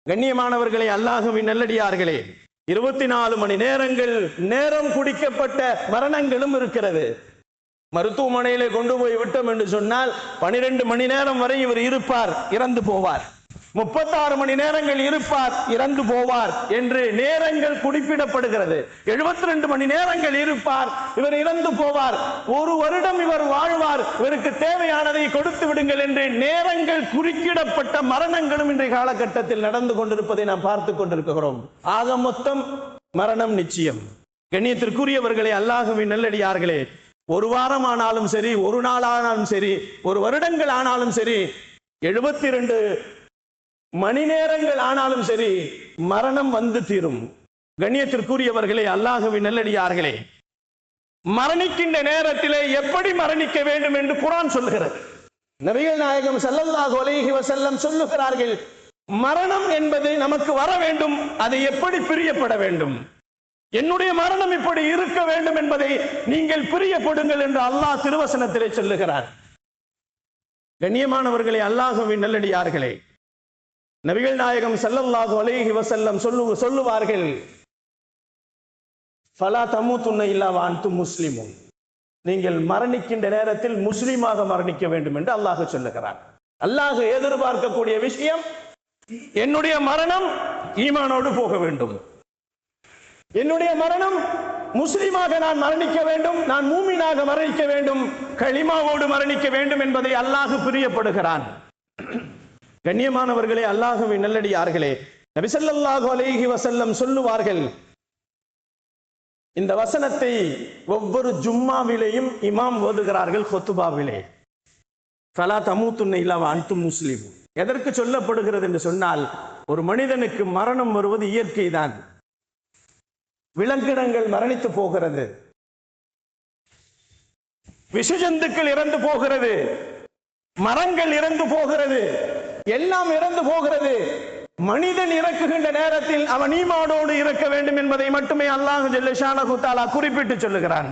கண்ணியமானவர்களே, அல்லாஹ்வின் நல்லடியார்களே, 24 மணி நேரங்கள் நேரம் குடிக்கப்பட்ட மரணங்களும் இருக்கிறது. மருத்துவமனையிலே கொண்டு போய் விட்டோம் என்று சொன்னால் 12 மணி நேரம் வரை இவர் இருப்பார், இறந்து போவார். 36 மணி நேரங்கள் இருப்பார், இறந்து போவார் என்று நேரங்கள் குறிப்பிடப்படுகிறது. 72 மணி நேரங்கள் இருப்பார், இவர் இறந்து போவார். 1 வருடம் இவர் வாழ்வார், இவருக்கு தேவையானதை கொடுத்து விடுங்கள் என்று நேரங்கள் குறுக்கிடப்பட்ட மரணங்களும் இன்றைய காலகட்டத்தில் நடந்து கொண்டிருப்பதை நாம் பார்த்துக் கொண்டிருக்கிறோம். ஆக மொத்தம் மரணம் நிச்சயம். கண்ணியத்திற்குரியவர்களே, அல்லாஹ்வின் நல்லடியார்களே, 1 வாரம் ஆனாலும் சரி, 1 நாள் ஆனாலும் சரி, 1 வருடங்கள் ஆனாலும் சரி, 72 மணி நேரங்கள் ஆனாலும் சரி, மரணம் வந்து தீரும். கண்ணியத்திற்குரியவர்களே, அல்லாஹ்வின் நல்லடியார்களே, மரணிக்கின்ற நேரத்திலே எப்படி மரணிக்க வேண்டும் என்று குர்ஆன் சொல்லுகிறது. நபிகள் நாயகம் ஸல்லல்லாஹு அலைஹி வஸல்லம் சொல்லுகிறார்கள், மரணம் என்பது நமக்கு வர வேண்டும், அது எப்படி பிரியப்பட வேண்டும், என்னுடைய மரணம் இப்படி இருக்க வேண்டும் என்பதை நீங்கள் பிரியப்படுங்கள் என்று அல்லாஹ் திருவசனத்திலே சொல்லுகிறார். கண்ணியமானவர்களே, அல்லாஹ்வின் நல்லடியார்களே, நபிகள் நாயகம் ஸல்லல்லாஹு அலைஹி வஸல்லம் சொல்லுவார்கள், ஃபலா தமூதுன்ன இல்லா வ அன்தும் முஸ்லிமூன், நீங்கள் மரணிக்கின்ற நேரத்தில் முஸ்லிமாக மரணிக்க வேண்டும் என்று அல்லாஹ் சொல்லுகிறார். அல்லாஹ் எதிர்பார்க்கக்கூடிய விஷயம், என்னுடைய மரணம் ஈமானோடு போக வேண்டும், என்னுடைய மரணம் முஸ்லிமாக நான் மரணிக்க வேண்டும், நான் மூமினாக மரணிக்க வேண்டும், கலிமாவோடு மரணிக்க வேண்டும் என்பதை அல்லாஹ் பிரியப்படுகிறான். கண்ணியமானவர்களே, அல்லாஹ்வின் நல்லடியார்களே, நபி ஸல்லல்லாஹு அலைஹி வஸல்லம் சொல்லுவார்கள், இந்த வசனத்தை ஒவ்வொரு ஜும்மாவிலேயும் இமாம் ஓதுகிறார்கள் ஹுத்பாவிலே, ஃபலா தமூதுன்ன இல்லா வ அன்தும் முஸ்லிமூன். எதற்கு சொல்லப்படுகிறது என்று சொன்னால், ஒரு மனிதனுக்கு மரணம் வருவது இயற்கை தான். விலங்கினங்கள் மரணித்து போகிறது, விஷஜந்துக்கள் இறந்து போகிறது, மரங்கள் இறந்து போகிறது, எல்லாம் இறந்து போகிறது. மனிதன் இறக்குகின்ற நேரத்தில் அவன் ஈமானோடு இருக்க வேண்டும் என்பதை மட்டுமே அல்லாஹ் ஜல்ல ஷானஹு தஆலா குறிப்பிட்டு சொல்லுகிறான்.